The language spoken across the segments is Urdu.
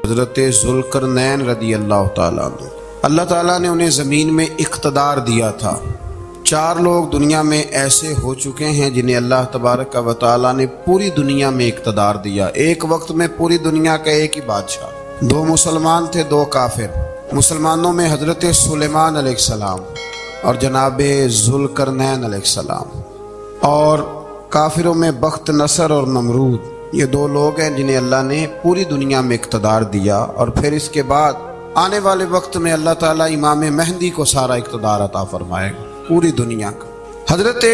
حضرت ذوالقرنین رضی اللہ تعالیٰ عنہ، اللہ تعالیٰ نے انہیں زمین میں اقتدار دیا تھا۔ 4 لوگ دنیا میں ایسے ہو چکے ہیں جنہیں اللہ تبارک و تعالیٰ نے پوری دنیا میں اقتدار دیا، ایک وقت میں پوری دنیا کا ایک ہی بادشاہ۔ 2 مسلمان تھے، 2 کافر۔ مسلمانوں میں حضرت سلیمان علیہ السلام اور جناب ذوالقرنین علیہ السلام، اور کافروں میں بخت نصر اور نمرود۔ یہ 2 لوگ ہیں جنہیں اللہ نے پوری دنیا میں اقتدار دیا، اور پھر اس کے بعد آنے والے وقت میں اللہ تعالیٰ امام مہدی کو سارا اقتدار عطا فرمائے گا پوری دنیا کا۔ حضرت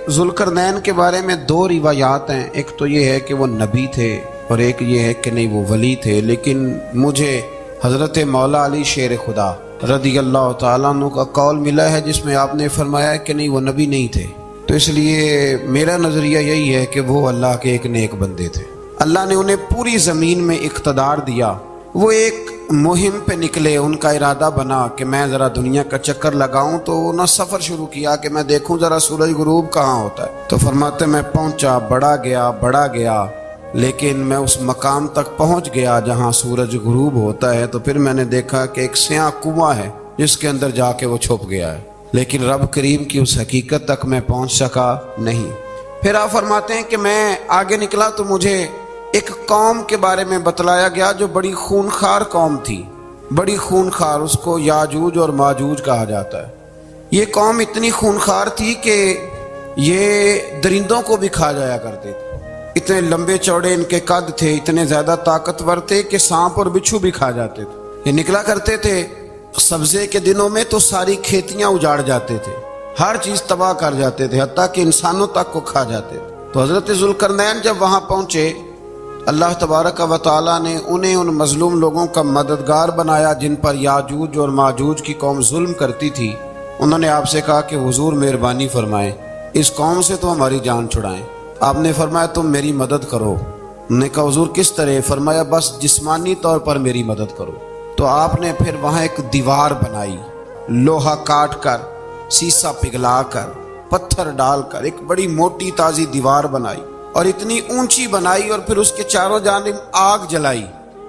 ذوالقرنین کے بارے میں 2 روایات ہیں، ایک تو یہ ہے کہ وہ نبی تھے اور ایک یہ ہے کہ نہیں وہ ولی تھے، لیکن مجھے حضرت مولا علی شیر خدا رضی اللہ تعالیٰ عنہ کا قول ملا ہے جس میں آپ نے فرمایا کہ نہیں وہ نبی نہیں تھے، تو اس لیے میرا نظریہ یہی ہے کہ وہ اللہ کے ایک نیک بندے تھے۔ اللہ نے انہیں پوری زمین میں اقتدار دیا۔ وہ ایک مہم پہ نکلے، ان کا ارادہ بنا کہ میں ذرا دنیا کا چکر لگاؤں، تو انہوں نے سفر شروع کیا کہ میں دیکھوں ذرا سورج غروب کہاں ہوتا ہے۔ تو فرماتے میں پہنچا، بڑا گیا لیکن میں اس مقام تک پہنچ گیا جہاں سورج غروب ہوتا ہے، تو پھر میں نے دیکھا کہ ایک سیاہ کنواں ہے جس کے اندر جا کے وہ چھپ گیا ہے، لیکن رب کریم کی اس حقیقت تک میں پہنچ سکا نہیں۔ پھر آپ فرماتے ہیں کہ میں آگے نکلا تو مجھے ایک قوم کے بارے میں بتلایا گیا جو بڑی خونخوار قوم تھی، بڑی خونخوار، اس کو یاجوج اور ماجوج کہا جاتا ہے۔ یہ قوم اتنی خونخوار تھی کہ یہ درندوں کو بھی کھا جایا کرتے تھے، اتنے لمبے چوڑے ان کے قد تھے، اتنے زیادہ طاقتور تھے کہ سانپ اور بچھو بھی کھا جاتے تھے۔ یہ نکلا کرتے تھے سبزے کے دنوں میں تو ساری کھیتیاں اجاڑ جاتے تھے، ہر چیز تباہ کر جاتے تھے، حتیٰ کہ انسانوں تک کو کھا جاتے تھے۔ تو حضرت ذوالقرنین جب وہاں پہنچے، اللہ تبارک و تعالیٰ نے انہیں ان مظلوم لوگوں کا مددگار بنایا جن پر یاجوج اور ماجوج کی قوم ظلم کرتی تھی۔ انہوں نے آپ سے کہا کہ حضور مہربانی فرمائیں، اس قوم سے تو ہماری جان چھڑائیں۔ آپ نے فرمایا تم میری مدد کرو۔ انہوں نے کہا حضور کس طرح؟ فرمایا بس جسمانی طور پر میری مدد کرو۔ تو آپ نے پھر وہاں ایک دیوار بنائی، لوہا کاٹ کر، سیسا پگھلا کر، پتھر ڈال کر ایک بڑی موٹی تازی دیوار بنائی، اور اتنی اونچی بنائی، اور پھر اس کے چاروں جانب آگ جلائی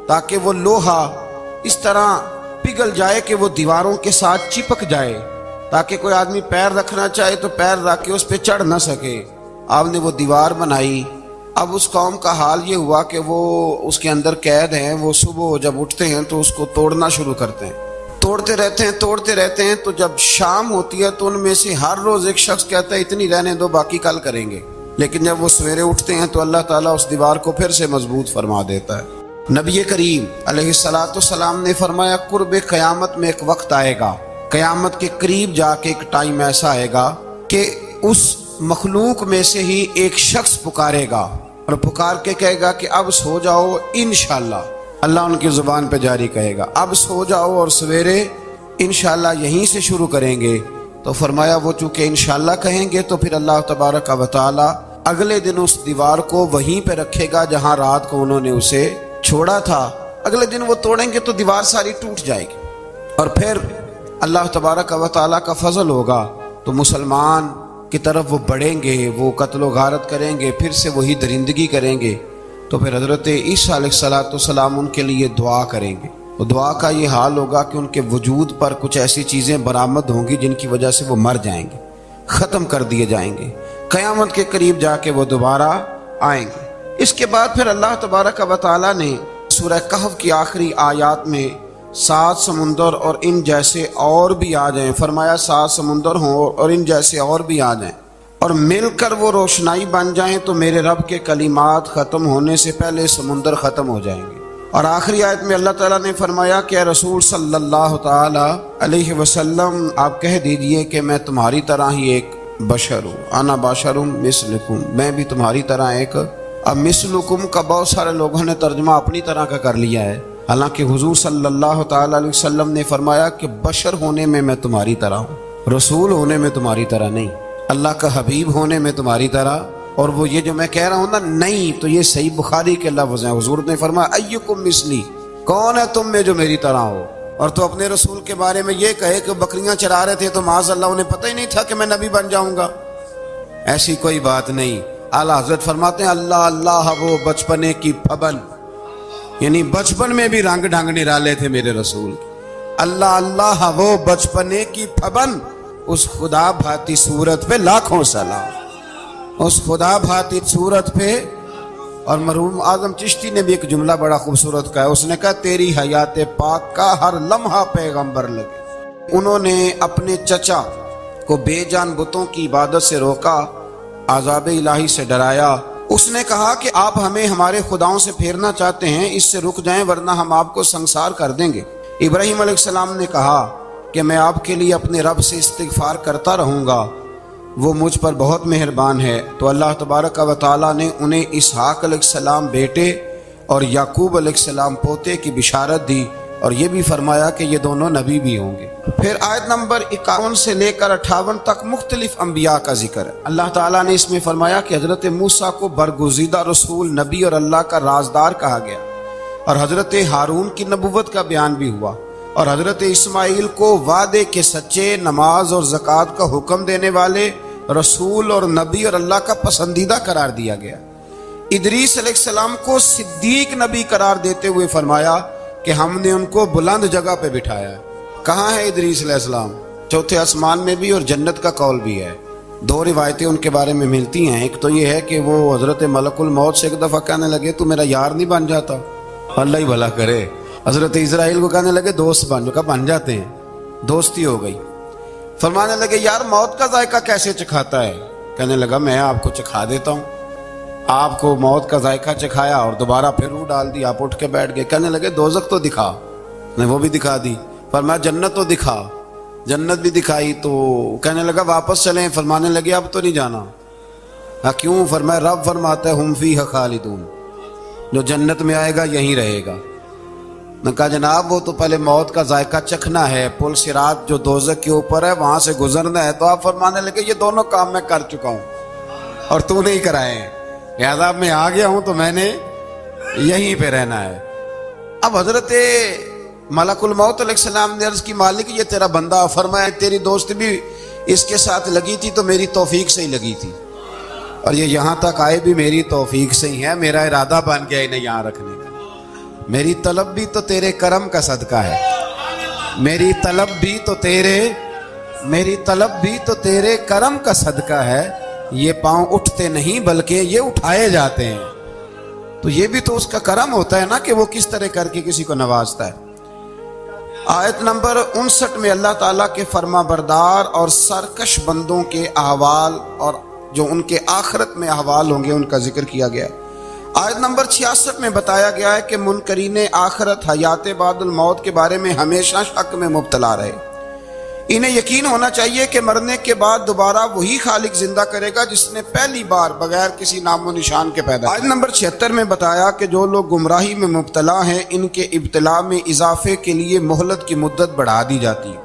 تاکہ وہ لوہا اس طرح پگھل جائے کہ وہ دیواروں کے ساتھ چپک جائے، تاکہ کوئی آدمی پیر رکھنا چاہے تو پیر رکھ کے اس پہ چڑھ نہ سکے۔ آپ نے وہ دیوار بنائی۔ اب اس قوم کا حال یہ ہوا کہ وہ اس کے اندر قید ہیں، وہ صبح جب اٹھتے ہیں تو اس کو توڑنا شروع کرتے ہیں، توڑتے رہتے ہیں، تو جب شام ہوتی ہے تو ان میں سے ہر روز ایک شخص کہتا ہے اتنی رہنے دو، باقی کل کریں گے، لیکن جب وہ سویرے اٹھتے ہیں تو اللہ تعالیٰ اس دیوار کو پھر سے مضبوط فرما دیتا ہے۔ نبی کریم علیہ السلام نے فرمایا قرب قیامت میں ایک وقت آئے گا، قیامت کے قریب جا کے ایک ٹائم ایسا آئے گا کہ اس مخلوق میں سے ہی ایک شخص پکارے گا اور پکار کے کہے گا کہ اب سو جاؤ انشاءاللہ۔ اللہ ان کی زبان پہ جاری کہے گا اب سو جاؤ اور سویرے انشاءاللہ یہیں سے شروع کریں گے۔ تو فرمایا وہ چونکہ انشاءاللہ کہیں گے تو پھر اللہ تبارک و تعالی اگلے دن اس دیوار کو وہیں پہ رکھے گا جہاں رات کو انہوں نے اسے چھوڑا تھا۔ اگلے دن وہ توڑیں گے تو دیوار ساری ٹوٹ جائے گی، اور پھر اللہ تبارک و تعالی کا فضل ہوگا تو مسلمان کی طرف وہ بڑھیں گے، وہ قتل و غارت کریں گے، پھر سے وہی درندگی کریں گے۔ تو پھر حضرت عیسیٰ علیہ السلام ان کے لیے دعا کریں گے، تو دعا کا یہ حال ہوگا کہ ان کے وجود پر کچھ ایسی چیزیں برآمد ہوں گی جن کی وجہ سے وہ مر جائیں گے، ختم کر دیے جائیں گے، قیامت کے قریب جا کے وہ دوبارہ آئیں گے۔ اس کے بعد پھر اللہ تبارک و تعالیٰ نے سورہ کہف کی آخری آیات میں 7 سمندر اور ان جیسے اور بھی آ جائیں، فرمایا 7 سمندر ہوں اور ان جیسے اور بھی آ جائیں اور مل کر وہ روشنائی بن جائیں تو میرے رب کے کلمات ختم ہونے سے پہلے سمندر ختم ہو جائیں گے۔ اور آخری آیت میں اللہ تعالیٰ نے فرمایا کہ اے رسول صلی اللہ تعالی علیہ وسلم آپ کہہ دیجئے کہ میں تمہاری طرح ہی ایک بشر ہوں، انا بشر مثلکم، میں بھی تمہاری طرح ایک۔ اب مثلکم کا بہت سارے لوگوں نے ترجمہ اپنی طرح کا کر لیا ہے، حالانکہ حضور صلی اللہ تعالی علیہ وسلم نے فرمایا کہ بشر ہونے میں تمہاری طرح ہوں، رسول ہونے میں تمہاری طرح نہیں، اللہ کا حبیب ہونے میں تمہاری طرح۔ اور وہ یہ جو میں کہہ رہا ہوں نا نہیں، تو یہ صحیح بخاری کے لفظ ہیں، حضور نے فرمایا ایکم مثلی، کون ہے تم میں جو میری طرح ہو؟ اور تو اپنے رسول کے بارے میں یہ کہے کہ بکریاں چرا رہے تھے تو معاذ اللہ انہیں پتہ ہی نہیں تھا کہ میں نبی بن جاؤں گا، ایسی کوئی بات نہیں۔ اعلیٰ حضرت فرماتے ہیں اللہ اللہ وہ بچپنے کی پھبن، یعنی بچپن میں بھی رنگ ڈھنگ نرالے تھے میرے رسول کے۔ اللہ اللہ وہ بچپنے کی پھبن، اس خدا بھاتی صورت پہ لاکھوں سلام، اس خدا بھاتی صورت پہ۔ اور مرحوم اعظم چشتی نے بھی ایک جملہ بڑا خوبصورت کہا ہے، اس نے کہا تیری حیات پاک کا ہر لمحہ پیغمبر لگے۔ انہوں نے اپنے چچا کو بے جان بتوں کی عبادت سے روکا، عذاب الہی سے ڈرایا۔ اس نے کہا کہ آپ ہمیں ہمارے خداؤں سے پھیرنا چاہتے ہیں، اس سے رک جائیں ورنہ ہم آپ کو سنسار کر دیں گے۔ ابراہیم علیہ السلام نے کہا کہ میں آپ کے لیے اپنے رب سے استغفار کرتا رہوں گا، وہ مجھ پر بہت مہربان ہے۔ تو اللہ تبارک و تعالیٰ نے انہیں اسحاق علیہ السلام بیٹے اور یعقوب علیہ السلام پوتے کی بشارت دی، اور یہ بھی فرمایا کہ یہ دونوں نبی بھی ہوں گے۔ پھر آیت نمبر 51 سے لے کر 58 تک مختلف انبیاء کا ذکر ہے۔ اللہ تعالیٰ نے اس میں فرمایا کہ حضرت موسیٰ کو برگزیدہ رسول، نبی اور اللہ کا رازدار کہا گیا، اور حضرت ہارون کی نبوت کا بیان بھی ہوا، اور حضرت اسماعیل کو وعدے کے سچے، نماز اور زکوٰۃ کا حکم دینے والے رسول اور نبی اور اللہ کا پسندیدہ قرار دیا گیا۔ ادریس علیہ السلام کو صدیق نبی قرار دیتے ہوئے فرمایا کہ ہم نے ان کو بلند جگہ پہ بٹھایا ہے۔ کہاں ہے ادریس علیہ السلام؟ چوتھے آسمان میں بھی، اور جنت کا قول بھی ہے۔ دو روایتیں ان کے بارے میں ملتی ہیں۔ ایک تو یہ ہے کہ وہ حضرت ملک الموت سے ایک دفعہ کہنے لگے تو میرا یار نہیں بن جاتا؟ اللہ ہی بھلا کرے۔ حضرت اسرائیل کو کہنے لگے دوست بن جاتے ہیں، دوستی ہو گئی۔ فرمانے لگے یار موت کا ذائقہ کیسے چکھاتا ہے؟ کہنے لگا میں آپ کو چکھا دیتا ہوں۔ آپ کو موت کا ذائقہ چکھایا اور دوبارہ پھر روح ڈال دی، آپ اٹھ کے بیٹھ گئے۔ کہنے لگے دوزخ تو دکھا، نے وہ بھی دکھا دی۔ فرمایا جنت تو دکھا، جنت بھی دکھائی۔ تو کہنے لگا واپس چلیں، فرمانے لگے اب تو نہیں جانا۔ ہاں کیوں؟ فرمایا رب فرماتا ہے ہم فیہا خالدون، جو جنت میں آئے گا یہیں رہے گا۔ نے کہا جناب وہ تو پہلے موت کا ذائقہ چکھنا ہے، پل صراط جو دوزخ کے اوپر ہے وہاں سے گزرنا ہے۔ تو آپ فرمانے لگے یہ دونوں کام میں کر چکا ہوں اور تو نہیں کرائے ہیں، لہذا میں آ گیا ہوں تو میں نے یہیں پہ رہنا ہے۔ اب حضرت ملک الموت علیہ السلام نے عرض کی مالک یہ تیرا بندہ، فرمایا تیری دوست بھی اس کے ساتھ لگی تھی تو میری توفیق سے ہی لگی تھی، اور یہ یہاں تک آئے بھی میری توفیق سے ہی ہے، میرا ارادہ بن گیا انہیں یہاں رکھنے کا۔ میری طلب بھی تو تیرے کرم کا صدقہ ہے، میری طلب بھی تو تیرے کرم کا صدقہ ہے۔ یہ پاؤں اٹھتے نہیں بلکہ یہ اٹھائے جاتے ہیں، تو یہ بھی تو اس کا کرم ہوتا ہے نا کہ وہ کس طرح کر کے کسی کو نوازتا ہے۔ آیت نمبر 59 میں اللہ تعالیٰ کے فرما بردار اور سرکش بندوں کے احوال اور جو ان کے آخرت میں احوال ہوں گے ان کا ذکر کیا گیا ہے۔ آیت نمبر 66 میں بتایا گیا ہے کہ منکرین آخرت حیات بعد الموت کے بارے میں ہمیشہ شک میں مبتلا رہے۔ انہیں یقین ہونا چاہیے کہ مرنے کے بعد دوبارہ وہی خالق زندہ کرے گا جس نے پہلی بار بغیر کسی نام و نشان کے پیدا کیا۔ آیت نمبر 76 میں بتایا کہ جو لوگ گمراہی میں مبتلا ہیں ان کے ابتلا میں اضافے کے لیے مہلت کی مدت بڑھا دی جاتی ہے،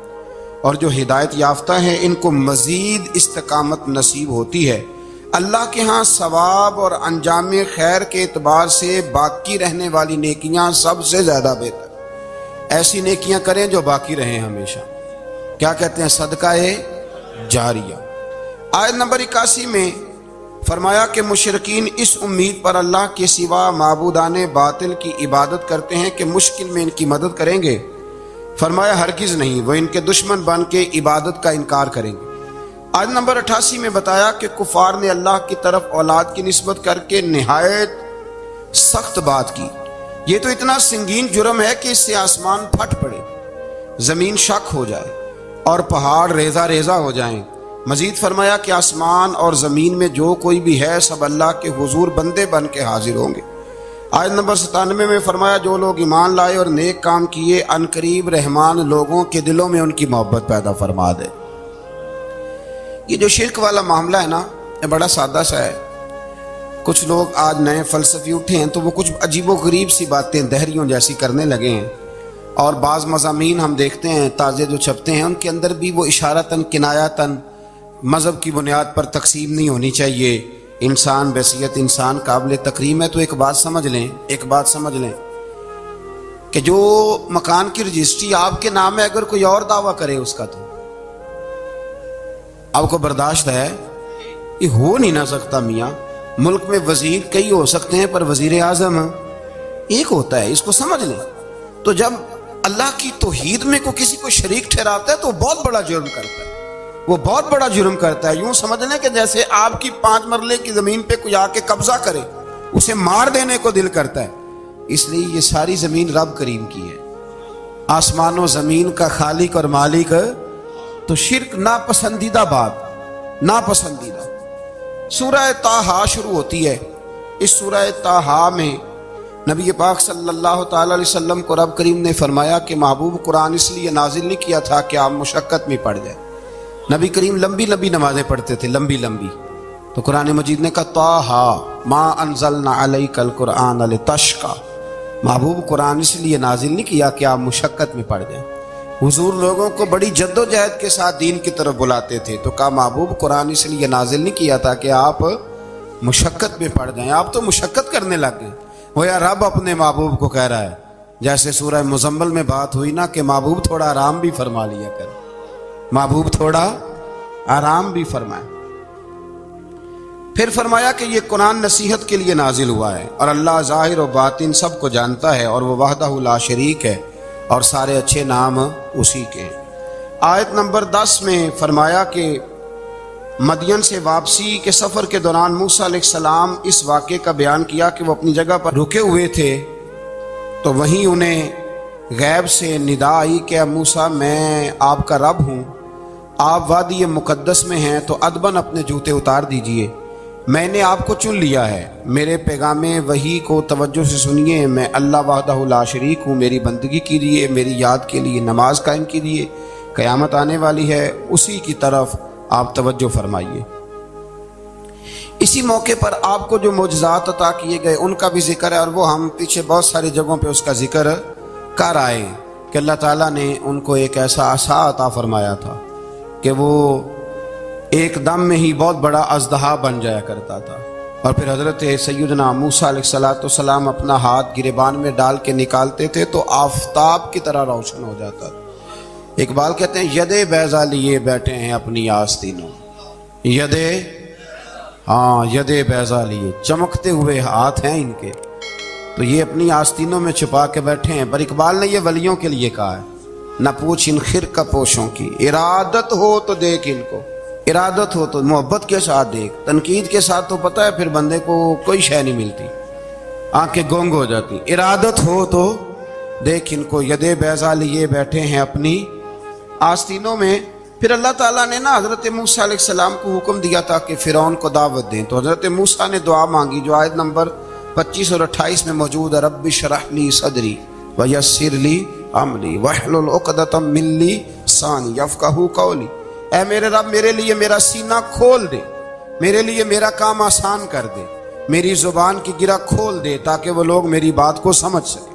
اور جو ہدایت یافتہ ہیں ان کو مزید استقامت نصیب ہوتی ہے۔ اللہ کے ہاں ثواب اور انجام خیر کے اعتبار سے باقی رہنے والی نیکیاں سب سے زیادہ بہتر۔ ایسی نیکیاں کریں جو باقی رہیں ہمیشہ، کیا کہتے ہیں؟ صدقہ جاریہ۔ آیت نمبر 81 میں فرمایا کہ مشرکین اس امید پر اللہ کے سوا معبودان باطل کی عبادت کرتے ہیں کہ مشکل میں ان کی مدد کریں گے۔ فرمایا ہرگز نہیں، وہ ان کے دشمن بن کے عبادت کا انکار کریں گے۔ آیت نمبر 88 میں بتایا کہ کفار نے اللہ کی طرف اولاد کی نسبت کر کے نہایت سخت بات کی۔ یہ تو اتنا سنگین جرم ہے کہ اس سے آسمان پھٹ پڑے، زمین شک ہو جائے اور پہاڑ ریزہ ریزہ ہو جائیں۔ مزید فرمایا کہ آسمان اور زمین میں جو کوئی بھی ہے سب اللہ کے حضور بندے بن کے حاضر ہوں گے۔ آیت نمبر 97 میں فرمایا جو لوگ ایمان لائے اور نیک کام کیے عنقریب رحمان لوگوں کے دلوں میں ان کی محبت پیدا فرما دے۔ یہ جو شرک والا معاملہ ہے نا، یہ بڑا سادہ سا ہے۔ کچھ لوگ آج نئے فلسفی اٹھے ہیں تو وہ کچھ عجیب و غریب سی باتیں دہریوں جیسی کرنے لگے ہیں، اور بعض مضامین ہم دیکھتے ہیں تازے جو چھپتے ہیں ان کے اندر بھی وہ اشارتاً کنایاتاً مذہب کی بنیاد پر تقسیم نہیں ہونی چاہیے، انسان بحیثیت انسان قابل تکریم ہے۔ تو ایک بات سمجھ لیں کہ جو مکان کی رجسٹری آپ کے نام ہے اگر کوئی اور دعویٰ کرے اس کا تو آپ کو برداشت ہے؟ یہ ہو نہیں نہ سکتا میاں۔ ملک میں وزیر کئی ہو سکتے ہیں پر وزیر اعظم ایک ہوتا ہے، اس کو سمجھ لیں۔ تو جب اللہ کی توحید میں کسی کو شریک ٹھہراتا ہے تو وہ بہت بڑا جرم کرتا ہے، وہ بہت بڑا جرم کرتا ہے۔ یوں سمجھ لیں کہ جیسے آپ کی 5 مرلے کی زمین پہ کوئی آ کے قبضہ کرے، اسے مار دینے کو دل کرتا ہے۔ اس لیے یہ ساری زمین رب کریم کی ہے، آسمان و زمین کا خالق اور مالک۔ تو شرک ناپسندیدہ بات، ناپسندیدہ۔ سورہ طٰہٰ شروع ہوتی ہے۔ اس سورہ طٰہٰ میں نبی پاک صلی اللہ تعالی علیہ وسلم کو رب کریم نے فرمایا کہ محبوب قرآن اس لیے نازل نہیں کیا تھا کہ آپ مشقت میں پڑ جائیں۔ نبی کریم لمبی لمبی نمازیں پڑھتے تھے، لمبی لمبی۔ تو قرآن مجید نے کہا طٰہٰ ما انزلنا علیک القرآن لتشقیٰ، محبوب قرآن اس لیے نازل نہیں کیا کہ آپ مشقت میں پڑ جائیں۔ حضور لوگوں کو بڑی جد و جہد کے ساتھ دین کی طرف بلاتے تھے، تو کہا محبوب قرآن اس لیے نازل نہیں کیا تھا کہ آپ مشقت میں پڑ جائیں۔ آپ تو مشقت کرنے لگ گئے۔ وہ یا رب اپنے محبوب کو کہہ رہا ہے، جیسے سورہ مزمل میں بات ہوئی نا کہ محبوب تھوڑا آرام بھی فرما لیا کر، محبوب تھوڑا آرام بھی فرمائے۔ پھر فرمایا کہ یہ قرآن نصیحت کے لیے نازل ہوا ہے، اور اللہ ظاہر و باطن سب کو جانتا ہے، اور وہ وحدہ لا شریک ہے، اور سارے اچھے نام اسی کے ہیں۔ آیت نمبر 10 میں فرمایا کہ مدین سے واپسی کے سفر کے دوران موسیٰ علیہ السلام اس واقعے کا بیان کیا کہ وہ اپنی جگہ پر رکے ہوئے تھے، تو وہیں انہیں غیب سے ندا آئی کہ اے موسیٰ میں آپ کا رب ہوں، آپ وادی مقدس میں ہیں تو ادباً اپنے جوتے اتار دیجئے، میں نے آپ کو چن لیا ہے، میرے پیغام وحی کو توجہ سے سنیے، میں اللہ وحدہ لا شریک ہوں، میری بندگی کیجیے، میری یاد کے لیے نماز قائم کیجیے، قیامت آنے والی ہے، اسی کی طرف آپ توجہ فرمائیے۔ اسی موقع پر آپ کو جو معجزات عطا کیے گئے ان کا بھی ذکر ہے، اور وہ ہم پیچھے بہت ساری جگہوں پہ اس کا ذکر کر آئے کہ اللہ تعالیٰ نے ان کو ایک ایسا عصا عطا فرمایا تھا کہ وہ ایک دم میں ہی بہت اژدہا اژدہا بن جایا کرتا تھا، اور پھر حضرت سیدنا موسیٰ علیہ السلام اپنا ہاتھ گریبان میں ڈال کے نکالتے تھے تو آفتاب کی طرح روشن ہو جاتا تھا۔ اقبال کہتے ہیں ید بیضا لیے بیٹھے ہیں اپنی آستینوں، ید بیضا لیے، چمکتے ہوئے ہاتھ ہیں ان کے، تو یہ اپنی آستینوں میں چھپا کے بیٹھے ہیں۔ پر اقبال نے یہ ولیوں کے لیے کہا ہے، نہ پوچھ ان خرقہ پوشوں کی، ارادت ہو تو دیکھ ان کو، ارادت ہو تو محبت کے ساتھ دیکھ، تنقید کے ساتھ تو پتہ ہے پھر بندے کو کوئی شے نہیں ملتی، آنکھیں گونگ ہو جاتی۔ ارادت ہو تو دیکھ ان کو، ید بیضا لیے بیٹھے ہیں اپنی آستینوں میں۔ پھر اللہ تعالیٰ نے نا حضرت موسیٰ علیہ السلام کو حکم دیا تھا کہ فرعون کو دعوت دیں، تو حضرت موسیٰ نے دعا مانگی جو آیت نمبر 25 اور 28 میں موجود ہے، رب اشرح لی صدری ویسر لی امری واحلل عقدۃ من لسانی یفقہوا قولی، اے میرے رب میرے لیے میرا سینہ کھول دے، میرے لیے میرا کام آسان کر دے، میری زبان کی گرہ کھول دے تاکہ وہ لوگ میری بات کو سمجھ سکیں۔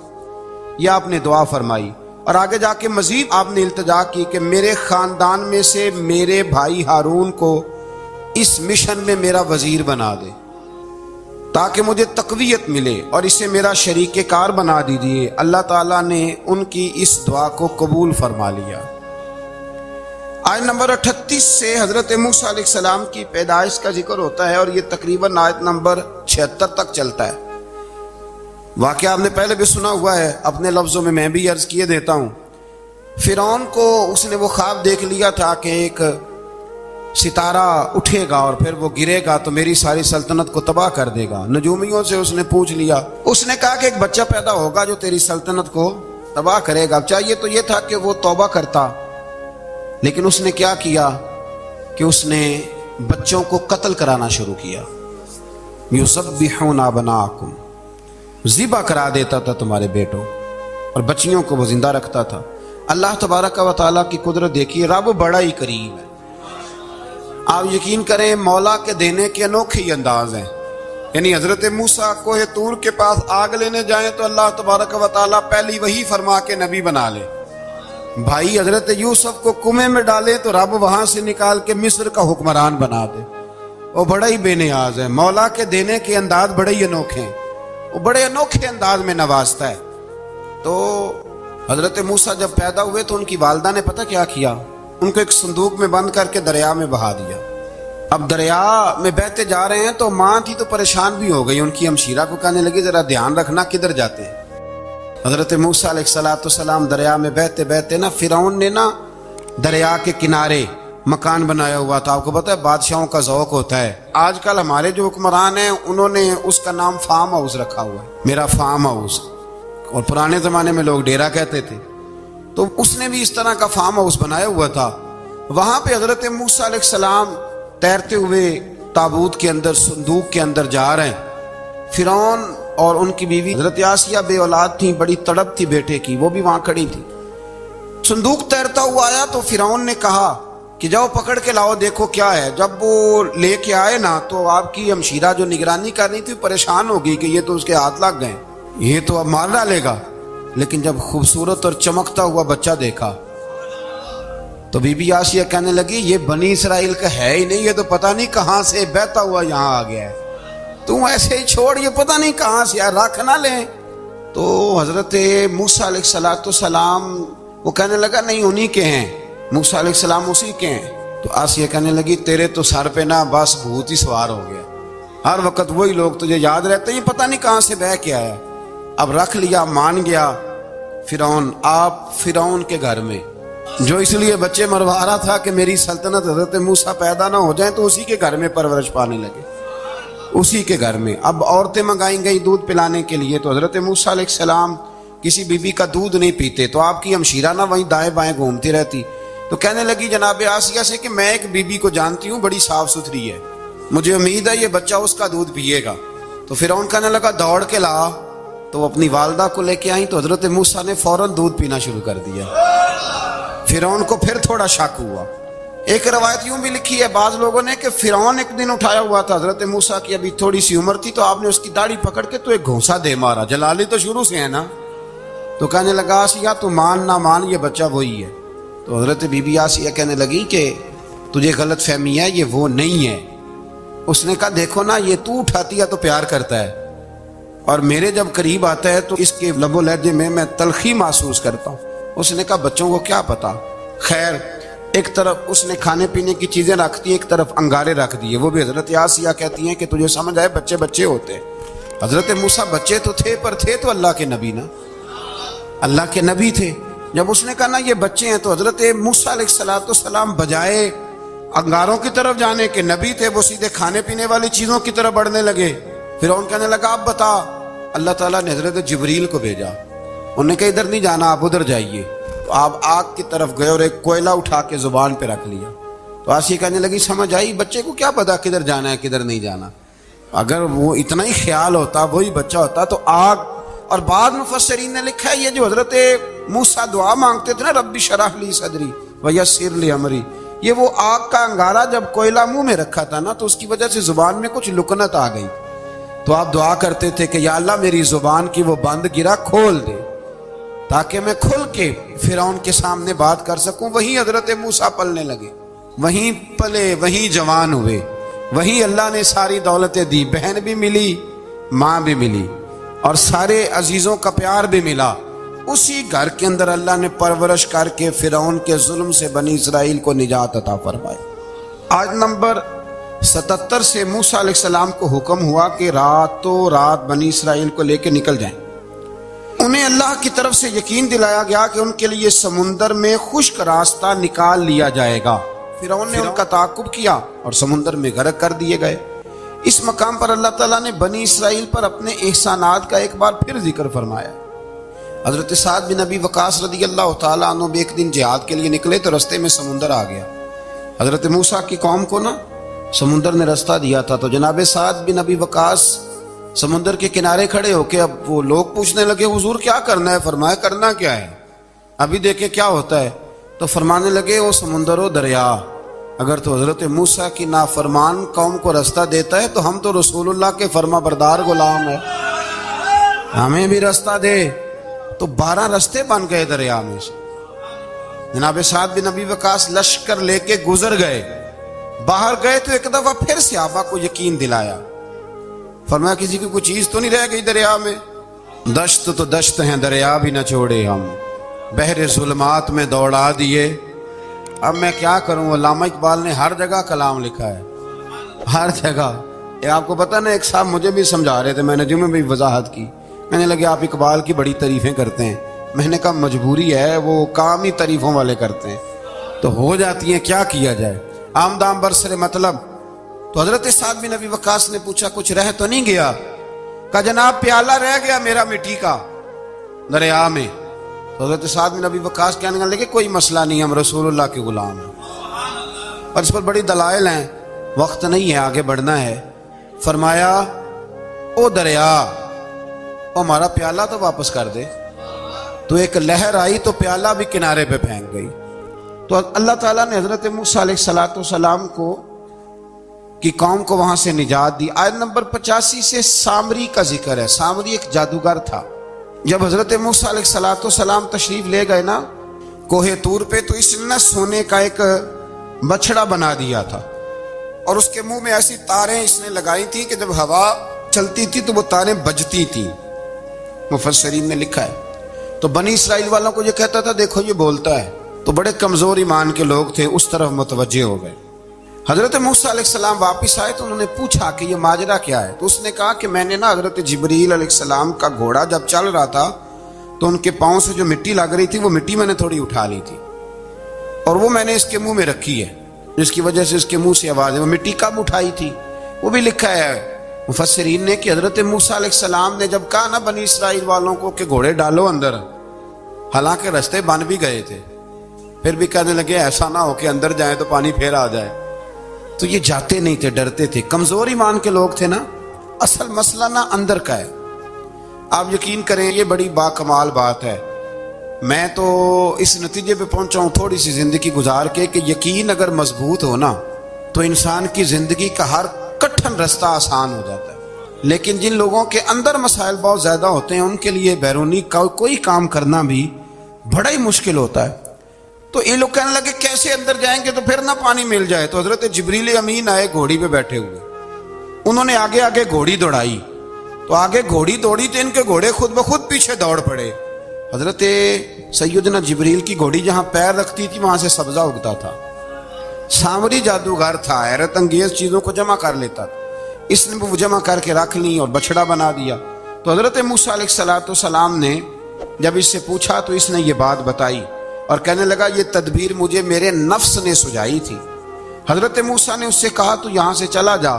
یہ آپ نے دعا فرمائی، اور آگے جا کے مزید آپ نے التجا کی کہ میرے خاندان میں سے میرے بھائی ہارون کو اس مشن میں میرا وزیر بنا دے تاکہ مجھے تقویت ملے، اور اسے میرا شریک کار بنا دیجیے۔ اللہ تعالیٰ نے ان کی اس دعا کو قبول فرما لیا۔ آیت نمبر 38 سے حضرت موسیٰ علیہ السلام کی پیدائش کا ذکر ہوتا ہے، اور یہ تقریباً آیت نمبر 76 تک چلتا ہے۔ واقعہ آپ نے پہلے بھی سنا ہوا ہے، اپنے لفظوں میں میں بھی عرض کیے دیتا ہوں۔ فرعون کو اس نے وہ خواب دیکھ لیا تھا کہ ایک ستارہ اٹھے گا اور پھر وہ گرے گا تو میری ساری سلطنت کو تباہ کر دے گا۔ نجومیوں سے اس نے پوچھ لیا، اس نے کہا کہ ایک بچہ پیدا ہوگا جو تیری سلطنت کو تباہ کرے گا۔ چاہیے تو یہ تھا کہ وہ توبہ کرتا، لیکن اس نے کیا کیا کہ اس نے بچوں کو قتل کرانا شروع کیا۔ یذبحون ابناءکم، ذبح کرا دیتا تھا تمہارے بیٹوں، اور بچیوں کو وہ زندہ رکھتا تھا۔ اللہ تبارک و تعالیٰ کی قدرت دیکھیے، رب بڑا ہی کریم ہے۔ آپ یقین کریں مولا کے دینے کے انوکھے ہی انداز ہیں۔ یعنی حضرت موسیٰ کوہ طور کے پاس آگ لینے جائیں تو اللہ تبارک و تعالیٰ پہلی وہی فرما کے نبی بنا لے۔ بھائی حضرت یوسف کو کنویں میں ڈالے تو رب وہاں سے نکال کے مصر کا حکمران بنا دے۔ وہ بڑا ہی بے نیاز ہے، مولا کے دینے کے انداز بڑے ہی انوکھے ہیں، وہ بڑے انوکھے انداز میں نوازتا ہے۔ تو حضرت موسیٰ جب پیدا ہوئے تو ان کی والدہ نے پتہ کیا کیا، ان کو ایک صندوق میں بند کر کے دریا میں بہا دیا۔ اب دریا میں بہتے جا رہے ہیں تو ماں تھی تو پریشان بھی ہو گئی، ان کی ہمشیرہ کو کہنے لگی ذرا دھیان رکھنا کدھر جاتے ہیں۔ حضرت موسیٰ علیہ السلام دریا میں بہتے بہتے نا فرعون نے نا دریا کے کنارے مکان بنایا ہوا تھا۔ آپ کو پتہ ہے بادشاہوں کا ذوق ہوتا ہے، آج کل ہمارے جو حکمران ہیں انہوں نے اس کا نام فارم ہاؤس رکھا ہوا ہے، میرا فارم ہاؤس، اور پرانے زمانے میں لوگ ڈیرا کہتے تھے، تو اس نے بھی اس طرح کا فارم ہاؤس بنایا ہوا تھا۔ وہاں پہ حضرت موسیٰ علیہ السلام تیرتے ہوئے تابوت کے اندر صندوق کے اندر جا رہے ہیں۔ فرعون اور ان کی بیوی حضرت آسیہ بے اولاد تھیں، بڑی تڑپ تھی بیٹے کی، وہ بھی وہاں کھڑی تھی۔ صندوق تیرتا ہوا آیا تو فرعون نے کہا کہ جاؤ پکڑ کے لاؤ دیکھو کیا ہے۔ جب وہ لے کے آئے نا تو آپ کی ہمشیرہ جو نگرانی کر رہی تھی پریشان ہو گئی کہ یہ تو اس کے ہاتھ لگ گئے، یہ تو اب مار ڈالے گا۔ لیکن جب خوبصورت اور چمکتا ہوا بچہ دیکھا تو بی بی آسیہ کہنے لگی یہ بنی اسرائیل کا ہے ہی نہیں، یہ تو پتہ نہیں کہاں سے بہتا ہوا یہاں آ گیا ہے، تم ایسے ہی چھوڑ، یہ پتہ نہیں کہاں سے رکھ نہ لیں۔ تو حضرت موسیٰ علیہ السلام وہ کہنے لگا نہیں انہی کے ہیں، موسیٰ علیہ السلام اسی کے ہیں۔ تو آسیہ کہنے لگی تیرے تو سر پہ نا بس بھوت ہی سوار ہو گیا، ہر وقت وہی لوگ تجھے یاد رہتے ہیں، پتہ نہیں کہاں سے بہ کے آیا۔ اب رکھ لیا، مان گیا فرعون۔ آپ فرعون کے گھر میں جو اس لیے بچے مروا رہا تھا کہ میری سلطنت حضرت موسیٰ پیدا نہ ہو جائیں، تو اسی کے گھر میں پرورش پانے لگے، اسی کے گھر میں۔ اب عورتیں منگائیں گئی دودھ پلانے کے لیے، تو حضرت موسیٰ علیہ السلام کسی بی بی کا دودھ نہیں پیتے، تو آپ کی ہمشیرہ نہ وہیں دائیں بائیں گھومتی رہتی، تو کہنے لگی جناب آسیہ سے کہ میں ایک بی بی کو جانتی ہوں بڑی صاف ستھری ہے، مجھے امید ہے یہ بچہ اس کا دودھ پیے گا۔ تو فرعون کہنے لگا دوڑ کے لا، تو اپنی والدہ کو لے کے آئیں، تو حضرت موسیٰ نے فوراً دودھ پینا شروع کر دیا۔ فرعون کو پھر تھوڑا شک ہوا۔ ایک روایت یوں بھی لکھی ہے بعض لوگوں نے کہ فرعون ایک دن اٹھایا ہوا تھا، حضرت موسیٰ کی ابھی تھوڑی سی عمر تھی، تو آپ نے اس کی داڑھی پکڑ کے تو ایک گھونسا دے مارا، جلالی تو شروع سے ہے نا۔ تو کہنے لگا آسیہ تو مان نہ مان یہ بچہ وہی ہے۔ تو حضرت بی بی آسیہ کہنے لگی کہ تجھے غلط فہمی ہے، یہ وہ نہیں ہے۔ اس نے کہا دیکھو نا یہ تو اٹھاتی ہے تو پیار کرتا ہے، اور میرے جب قریب آتا ہے تو اس کے لب و لہجے میں تلخی محسوس کرتا ہوں۔ اس نے کہا بچوں کو کیا پتا۔ خیر ایک طرف اس نے کھانے پینے کی چیزیں رکھ دی، ایک طرف انگارے رکھ دیے، وہ بھی حضرت آسیہ کہتی ہیں کہ تجھے سمجھ آئے بچے بچے ہوتے ہیں۔ حضرت موسیٰ بچے تو تھے پر تھے تو اللہ کے نبی نا، اللہ کے نبی تھے۔ جب اس نے کہا نا یہ بچے ہیں، تو حضرت موسیٰ علیہ السلام بجائے انگاروں کی طرف جانے کے نبی تھے، وہ سیدھے کھانے پینے والی چیزوں کی طرف بڑھنے لگے۔ فرعون کہنے لگا اب بتا۔ اللہ تعالیٰ نے حضرت جبریل کو بھیجا، انہوں نے کہا ادھر نہیں جانا آپ ادھر جائیے۔ تو آپ آگ کی طرف گئے اور ایک کوئلہ اٹھا کے زبان پہ رکھ لیا۔ تو آسیہ کہنے لگی سمجھ آئی، بچے کو کیا پتا کدھر جانا ہے کدھر نہیں جانا، اگر وہ اتنا ہی خیال ہوتا وہی بچہ ہوتا تو آگ۔ اور بعض مفسرین نے لکھا ہے یہ جو حضرت موسیٰ دعا مانگتے تھے نا رب اشرح لی صدری ویسر لی امری، یہ وہ آگ کا انگارہ جب کوئلہ منہ میں رکھا تھا نا تو اس کی وجہ سے زبان میں کچھ لکنت آ گئی، تو آپ دعا کرتے تھے کہ یا اللہ میری زبان کی وہ بند گرا کھول دے تاکہ میں کھل کے فرعون کے سامنے بات کر سکوں۔ وہیں حضرت موسیٰ پلنے لگے، وہیں پلے، وہیں جوان ہوئے، وہیں اللہ نے ساری دولتیں دی، بہن بھی ملی، ماں بھی ملی، اور سارے عزیزوں کا پیار بھی ملا۔ اسی گھر کے اندر اللہ نے پرورش کر کے فرعون کے ظلم سے بنی اسرائیل کو نجات عطا فرمائی۔ آج نمبر 77 سے موسیٰ علیہ السلام کو حکم ہوا کہ راتوں رات بنی اسرائیل کو لے کے نکل جائیں۔ انہیں اللہ کی طرف سے یقین دلایا گیا کہ ان کے لیے سمندر میں خشک راستہ نکال لیا جائے گا۔ فرعون نے ان کا تعاقب کیا اور سمندر میں غرق کر دیے گئے۔ اس مقام پر اللہ تعالیٰ نے بنی اسرائیل پر اپنے احسانات کا ایک بار پھر ذکر فرمایا۔ حضرت سعد بن ابی وقاص رضی اللہ تعالیٰ عنہ بھی ایک دن جہاد کے لیے نکلے تو رستے میں سمندر آ گیا۔ حضرت موسیٰ کی قوم کو نا سمندر نے رستہ دیا تھا، تو جناب سعد بن ابی وقاص سمندر کے کنارے کھڑے ہو کے اب وہ لوگ پوچھنے لگے حضور کیا کرنا ہے؟ فرمایا کرنا کیا ہے، ابھی دیکھیں کیا ہوتا ہے۔ تو فرمانے لگے وہ سمندر و دریا اگر تو حضرت موسیٰ کی نافرمان قوم کو رستہ دیتا ہے تو ہم تو رسول اللہ کے فرما بردار غلام ہیں، ہمیں بھی رستہ دے۔ تو 12 رستے بن گئے دریا میں سے۔ جناب سعد بن ابی وقاص لشکر لے کے گزر گئے، باہر گئے تو ایک دفعہ پھر صحابہ کو یقین دلایا، فرمایا کسی کی کوئی چیز تو نہیں رہ گئی دریا میں؟ دشت تو دشت ہیں دریا بھی نہ چھوڑے ہم، بحر ظلمات میں دوڑا دیے۔ اب میں کیا کروں، علامہ اقبال نے ہر جگہ کلام لکھا ہے، ہر جگہ آپ کو پتہ نا، ایک صاحب مجھے بھی سمجھا رہے تھے، میں نے جمعے میں بھی وضاحت کی، میں نے لگے آپ اقبال کی بڑی تعریفیں کرتے ہیں، میں نے کہا مجبوری ہے، وہ کام ہی تعریفوں والے کرتے ہیں تو ہو جاتی ہیں، کیا کیا جائے، عام دام برسر مطلب۔ تو حضرت سعد بن ابی وقاص نے پوچھا کچھ رہ تو نہیں گیا؟ کہا جناب پیالہ رہ گیا میرا مٹی کا دریا میں۔ تو حضرت سعد بن ابی وقاص کہنے لگے کوئی مسئلہ نہیں، ہم رسول اللہ کے غلام ہیں، اور اس پر بڑی دلائل ہیں، وقت نہیں ہے آگے بڑھنا ہے۔ فرمایا او دریا، او ہمارا پیالہ تو واپس کر دے۔ تو ایک لہر آئی تو پیالہ بھی کنارے پہ پھینک گئی۔ تو اللہ تعالیٰ نے حضرت موسیٰ علیہ السلام کو کی قوم کو وہاں سے نجات دی۔ آیت نمبر 85 سے سامری کا ذکر ہے۔ سامری ایک جادوگر تھا۔ جب حضرت موسیٰ علیہ السلام تشریف لے گئے نا کوہ طور پہ، تو اس نے سونے کا ایک بچڑا بنا دیا تھا، اور اس کے منہ میں ایسی تاریں اس نے لگائی تھی کہ جب ہوا چلتی تھی تو وہ تاریں بجتی تھی، مفسرین نے لکھا ہے۔ تو بنی اسرائیل والوں کو یہ کہتا تھا دیکھو یہ بولتا ہے، تو بڑے کمزور ایمان کے لوگ تھے، اس طرف متوجہ ہو گئے۔ حضرت موسیٰ علیہ السلام واپس آئے تو انہوں نے پوچھا کہ یہ ماجرا کیا ہے؟ تو اس نے کہا کہ میں نے نا حضرت جبریل علیہ السلام کا گھوڑا جب چل رہا تھا تو ان کے پاؤں سے جو مٹی لگ رہی تھی وہ مٹی میں نے تھوڑی اٹھا لی تھی، اور وہ میں نے اس کے منہ میں رکھی ہے، جس کی وجہ سے اس کے منہ سے آواز ہے۔ وہ مٹی کب اٹھائی تھی وہ بھی لکھا ہے مفسرین نے کہ حضرت موسیٰ علیہ السلام نے جب کہا نا بنی اسرائیل والوں کو کہ گھوڑے ڈالو اندر، حالانکہ رستے بن بھی گئے تھے، پھر بھی کہنے لگے ایسا نہ ہو کہ اندر جائیں تو پانی پھر آ جائے، تو یہ جاتے نہیں تھے، ڈرتے تھے، کمزور ایمان کے لوگ تھے نا۔ اصل مسئلہ نا اندر کا ہے، آپ یقین کریں یہ بڑی باکمال بات ہے۔ میں تو اس نتیجے پہ پہنچا ہوں تھوڑی سی زندگی گزار کے کہ یقین اگر مضبوط ہو نا تو انسان کی زندگی کا ہر کٹھن رستہ آسان ہو جاتا ہے، لیکن جن لوگوں کے اندر مسائل بہت زیادہ ہوتے ہیں ان کے لیے بیرونی کوئی کام کرنا بھی بڑا ہی مشکل ہوتا ہے۔ تو یہ لوگ کہنے لگے کیسے اندر جائیں گے تو پھر نہ پانی مل جائے؟ تو حضرت جبریل امین آئے گھوڑی پہ بیٹھے ہوئے، انہوں نے آگے آگے گھوڑی دوڑائی، تو آگے گھوڑی دوڑی تو ان کے گھوڑے خود بخود پیچھے دوڑ پڑے۔ حضرت سیدنا جبریل کی گھوڑی جہاں پیر رکھتی تھی وہاں سے سبزہ اگتا تھا۔ سامری جادوگر تھا، حیرت انگیز چیزوں کو جمع کر لیتا تھا، اس نے وہ جمع کر کے رکھ لی اور بچڑا بنا دیا۔ تو حضرت موسیٰ علیہ السلام نے جب اس سے پوچھا تو اس نے یہ بات بتائی اور کہنے لگا یہ تدبیر مجھے میرے نفس نے سجائی تھی۔ حضرت موسیٰ نے اس سے کہا تو یہاں سے چلا جا،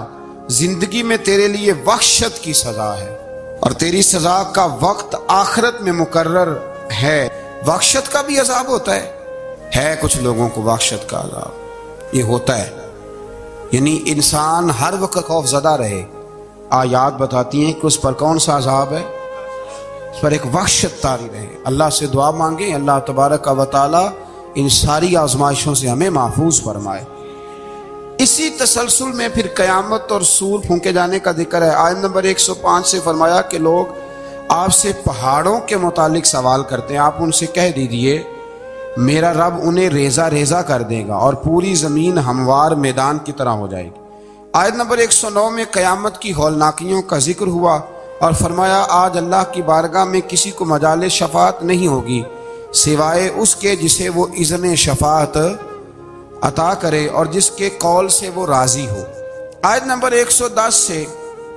زندگی میں تیرے لیے وحشت کی سزا ہے اور تیری سزا کا وقت آخرت میں مقرر ہے۔ وحشت کا بھی عذاب ہوتا ہے کچھ لوگوں کو وحشت کا عذاب یہ ہوتا ہے، یعنی انسان ہر وقت خوف زدہ رہے۔ آیات بتاتی ہیں کہ اس پر کون سا عذاب ہے، اس پر ایک وحشت طاری رہے۔ اللہ سے دعا مانگیں اللہ تبارک و تعالی ان ساری آزمائشوں سے ہمیں محفوظ فرمائے۔ اسی تسلسل میں پھر قیامت اور سور پھونکے جانے کا ذکر ہے۔ آیت نمبر 105 سے فرمایا کہ لوگ آپ سے پہاڑوں کے متعلق سوال کرتے ہیں، آپ ان سے کہہ دیجئے میرا رب انہیں ریزہ ریزہ کر دے گا اور پوری زمین ہموار میدان کی طرح ہو جائے گی۔ آیت نمبر 109 میں قیامت کی ہولناکیوں کا ذکر ہوا اور فرمایا آج اللہ کی بارگاہ میں کسی کو مجال شفاعت نہیں ہوگی سوائے اس کے جسے وہ اذن شفاعت عطا کرے اور جس کے قول سے وہ راضی ہو۔ آیت نمبر 110 سے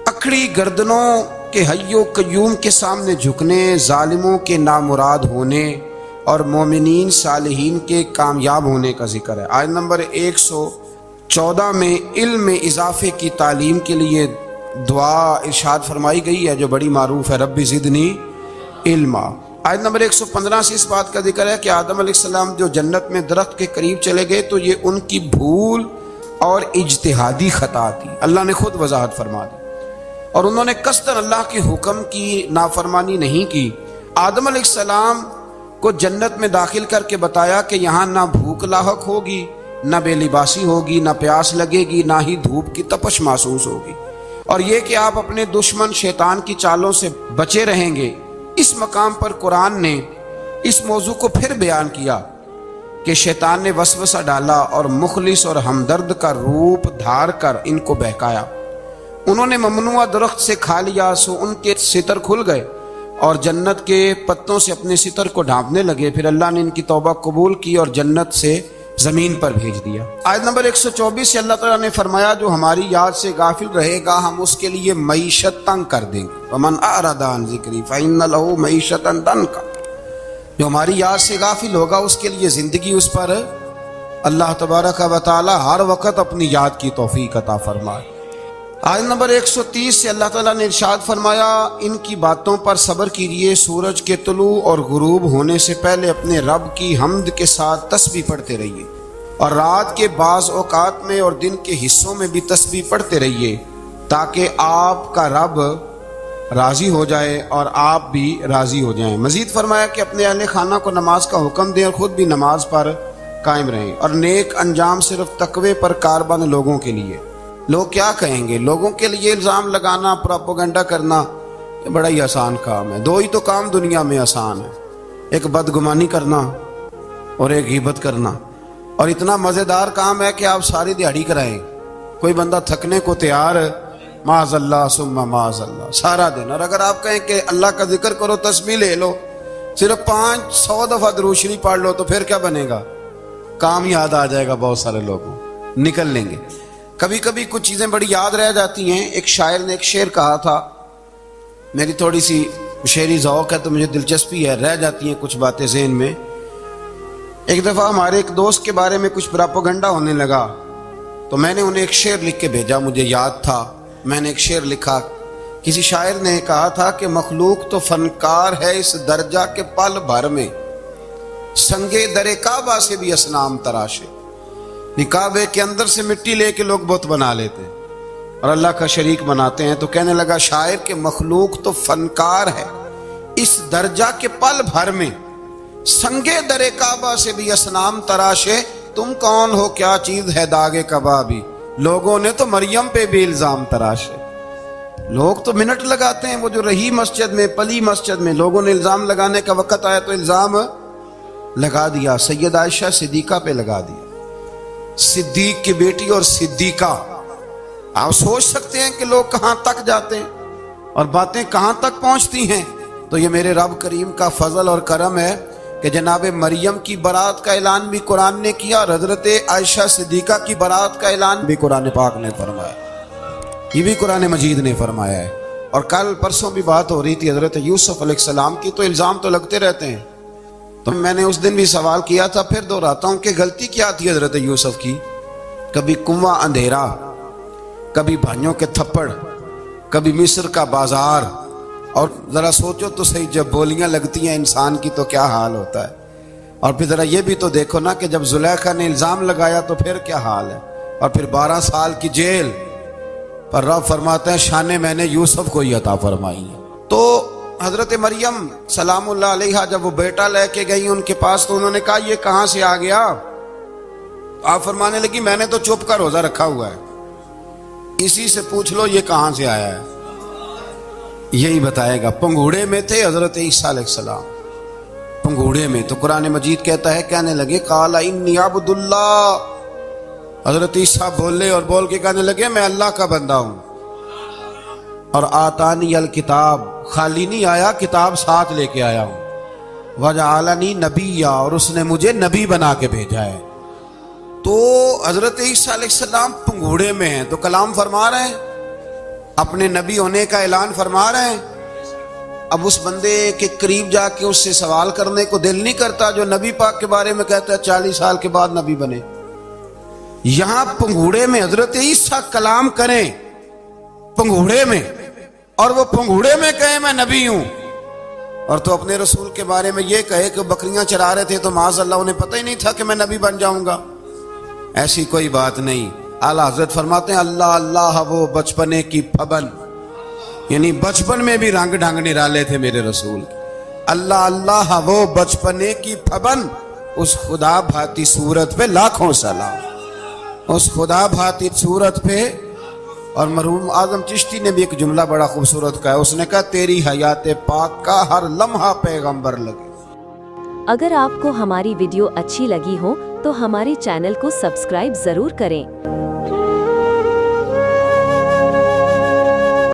اکڑی گردنوں کے حی و قیوم کے سامنے جھکنے، ظالموں کے نامراد ہونے اور مومنین صالحین کے کامیاب ہونے کا ذکر ہے۔ آیت نمبر 114 میں علم میں اضافے کی تعلیم کے لیے دعا ارشاد فرمائی گئی ہے جو بڑی معروف ہے، رب زدنی علما۔ آیت نمبر 115 سے اس بات کا ذکر ہے کہ آدم علیہ السلام جو جنت میں درخت کے قریب چلے گئے تو یہ ان کی بھول اور اجتہادی خطا تھی، اللہ نے خود وضاحت فرما دی، اور انہوں نے قصداً اللہ کے حکم کی نافرمانی نہیں کی۔ آدم علیہ السلام کو جنت میں داخل کر کے بتایا کہ یہاں نہ بھوک لاحق ہوگی، نہ بے لباسی ہوگی، نہ پیاس لگے گی، نہ ہی دھوپ کی تپش محسوس ہوگی، اور یہ کہ آپ اپنے دشمن شیطان کی چالوں سے بچے رہیں گے۔ اس مقام پر قرآن نے اس موضوع کو پھر بیان کیا کہ شیطان نے وسوسہ ڈالا اور مخلص اور ہمدرد کا روپ دھار کر ان کو بہکایا۔ انہوں نے ممنوع درخت سے کھا لیا سو ان کے ستر کھل گئے اور جنت کے پتوں سے اپنے ستر کو ڈھانپنے لگے۔ پھر اللہ نے ان کی توبہ قبول کی اور جنت سے زمین پر بھیج دیا۔ آیت نمبر 124 سے اللہ تعالیٰ نے فرمایا جو ہماری یاد سے غافل رہے گا ہم اس کے لیے معیشت تنگ کر دیں گے، وَمَنْ أَعْرَضَ عَنْ ذِكْرِي فَإِنَّ لَهُ مَعِيشَةً ضَنْكًا، جو ہماری یاد سے غافل ہوگا اس کے لیے زندگی اس پر اللہ تبارک و تعالیٰ ہر وقت اپنی یاد کی توفیق عطا فرمائے۔ آیت نمبر 130 سے اللہ تعالیٰ نے ارشاد فرمایا ان کی باتوں پر صبر کیجیے، سورج کے طلوع اور غروب ہونے سے پہلے اپنے رب کی حمد کے ساتھ تسبیح پڑھتے رہیے، اور رات کے بعض اوقات میں اور دن کے حصوں میں بھی تسبیح پڑھتے رہیے، تاکہ آپ کا رب راضی ہو جائے اور آپ بھی راضی ہو جائیں۔ مزید فرمایا کہ اپنے اہل خانہ کو نماز کا حکم دیں اور خود بھی نماز پر قائم رہیں، اور نیک انجام صرف تقوی پر کاربند لوگوں کے لیے۔ لوگ کیا کہیں گے؟ لوگوں کے لیے الزام لگانا، پروپیگنڈا کرنا یہ بڑا ہی آسان کام ہے۔ دو ہی تو کام دنیا میں آسان ہے، ایک بدگمانی کرنا اور ایک غیبت کرنا، اور اتنا مزیدار کام ہے کہ آپ ساری دیہڑی کرائیں، کوئی بندہ تھکنے کو تیار ہے، معاذ اللہ ثم معاذ اللہ سارا دن۔ اور اگر آپ کہیں کہ اللہ کا ذکر کرو، تسبیح لے لو، صرف 500 دفعہ درود شریف پڑھ لو، تو پھر کیا بنے گا؟ کام یاد آ جائے گا، بہت سارے لوگوں نکل لیں گے۔ کبھی کبھی کچھ چیزیں بڑی یاد رہ جاتی ہیں۔ ایک شاعر نے ایک شعر کہا تھا، میری تھوڑی سی شعری ذوق ہے تو مجھے دلچسپی ہے، رہ جاتی ہیں کچھ باتیں ذہن میں۔ ایک دفعہ ہمارے ایک دوست کے بارے میں کچھ پراپیگنڈا ہونے لگا، تو میں نے انہیں ایک شعر لکھ کے بھیجا، مجھے یاد تھا، میں نے ایک شعر لکھا۔ کسی شاعر نے کہا تھا کہ مخلوق تو فنکار ہے اس درجہ کے پل بھر میں، سنگے در کعبہ سے بھی اصنام تراشے۔ کعبے کے اندر سے مٹی لے کے لوگ بت بنا لیتے اور اللہ کا شریک بناتے ہیں۔ تو کہنے لگا شاعر کہ مخلوق تو فنکار ہے اس درجہ کے پل بھر میں، سنگے در کعبہ سے بھی اصنام تراشے، تم کون ہو کیا چیز ہے داغ کبابی، لوگوں نے تو مریم پہ بھی الزام تراشے۔ لوگ تو منٹ لگاتے ہیں، وہ جو رہی مسجد میں، پلی مسجد میں، لوگوں نے الزام لگانے کا وقت آیا تو الزام لگا دیا، سید عائشہ صدیقہ پہ لگا دیا، صدیق کی بیٹی اور صدیقہ۔ آپ سوچ سکتے ہیں کہ لوگ کہاں تک جاتے ہیں اور باتیں کہاں تک پہنچتی ہیں۔ تو یہ میرے رب کریم کا فضل اور کرم ہے کہ جناب مریم کی برات کا اعلان بھی قرآن نے کیا، اور حضرت عائشہ صدیقہ کی برات کا اعلان بھی قرآن پاک نے فرمایا، یہ بھی قرآن مجید نے فرمایا ہے۔ اور کل پرسوں بھی بات ہو رہی تھی حضرت یوسف علیہ السلام کی، تو الزام تو لگتے رہتے ہیں۔ تو میں نے اس دن بھی سوال کیا تھا، پھر دہراتا ہوں کہ غلطی کیا تھی حضرت یوسف کی؟ کبھی کنواں اندھیرا، کبھی بھائیوں کے تھپڑ، کبھی مصر کا بازار، اور ذرا سوچو تو صحیح جب بولیاں لگتی ہیں انسان کی تو کیا حال ہوتا ہے۔ اور پھر ذرا یہ بھی تو دیکھو نا کہ جب زلیخا نے الزام لگایا تو پھر کیا حال ہے، اور پھر 12 سال کی جیل، پر رب فرماتے ہیں شانیں میں نے یوسف کو ہی عطا فرمائی ہیں۔ تو حضرت مریم سلام اللہ علیہا جب وہ بیٹا لے کے گئی ان کے پاس تو انہوں نے کہا یہ کہاں سے آ گیا؟ آپ فرمانے لگی میں نے تو چپ کر روزہ رکھا ہوا ہے، اسی سے پوچھ لو یہ کہاں سے آیا ہے، یہی بتائے گا۔ پنگوڑے میں تھے حضرت عیسیٰ علیہ السلام، پنگوڑے میں، تو قرآن مجید کہتا ہے کہنے لگے قال انی عبد اللہ، حضرت عیسیٰ بولے اور بول کے کہنے لگے میں اللہ کا بندہ ہوں، اور آتانی الکتاب، خالی نہیں آیا، کتاب ساتھ لے کے آیا ہوں، وجعلنی نبیا، اور اس نے مجھے نبی بنا کے بھیجا ہے۔ تو حضرت عیسیٰ علیہ السلام پنگوڑے میں ہیں تو کلام فرما رہے ہیں، اپنے نبی ہونے کا اعلان فرما رہے ہیں۔ اب اس بندے کے قریب جا کے اس سے سوال کرنے کو دل نہیں کرتا جو نبی پاک کے بارے میں کہتا ہے 40 سال کے بعد نبی بنے۔ یہاں پنگوڑے میں حضرت عیسیٰ کلام کریں، پنگوڑے میں، اور وہ پنگوڑے میں کہے میں نبی ہوں، اور تو اپنے رسول کے بارے میں یہ کہے کہ بکریاں چرا رہے تھے تو معاذ اللہ انہیں پتہ ہی نہیں تھا کہ میں نبی بن جاؤں گا۔ ایسی کوئی بات نہیں۔ اعلیٰ حضرت فرماتے ہیں اللہ اللہ وہ بچپنے کی پھبن، یعنی بچپن میں بھی رنگ ڈھنگ نرالے تھے میرے رسول۔ اللہ اللہ وہ بچپنے کی پھبن، اس خدا بھاتی صورت پہ لاکھوں سلام، اس خدا بھاتی صورت پہ۔ اور مرحوم اعظم چشتی نے بھی ایک جملہ بڑا خوبصورت کہا، اس نے کہا تیری حیات پاک کا ہر لمحہ پیغمبر لگے۔ اگر آپ کو ہماری ویڈیو اچھی لگی ہو تو ہمارے چینل کو سبسکرائب ضرور کریں۔